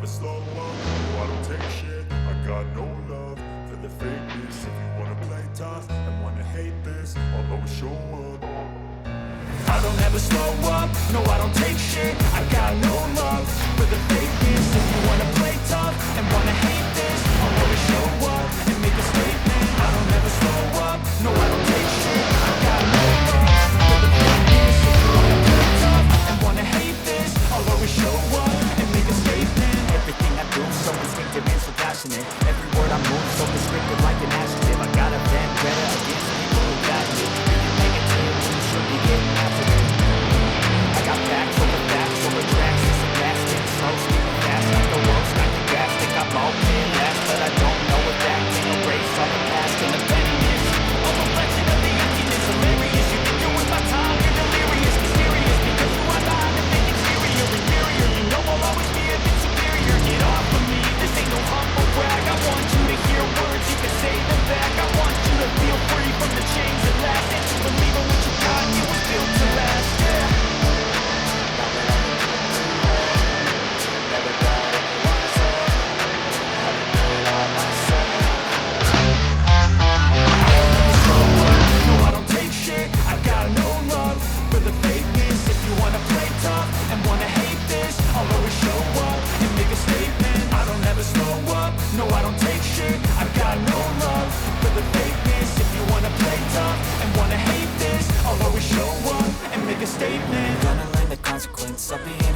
slow up, no I don't take shit. I got no love for the fakeness. If you wanna play tough and wanna hate this, I'll always show up. I don't ever slow up, no I don't take shit. I got no love for the fakeness. If you wanna play tough and wanna hate this, I'll always show up and make a statement. I don't ever slow up, no I don't take shit. I got no love for the fakeness. If you wanna play tough and wanna hate this, I'll always show up and make a statement. Everything I do so instinctive and so passionate. Every word I move so descriptive like an adjective. I got a vendetta against people who got it. You're negative when you should be getting after it. I got facts over tracks. It's a gas, getting slow, speaking fast. Like the world's not the gas. Think I'm all in last, but I don't know if that can erase all the past and the pettiness. A reflection of the emptiness, hilarious. You think you're with my time, you're delirious, mysterious. Because you are behind the fake exterior, inferior. You know I'll always be a bit superior. Get off of me, this ain't no humble brag. I want you to hear words, you can say them back. I want you to feel free from the chains that last. And to believe in what you got, you was built to last, yeah. Gonna learn the consequence of being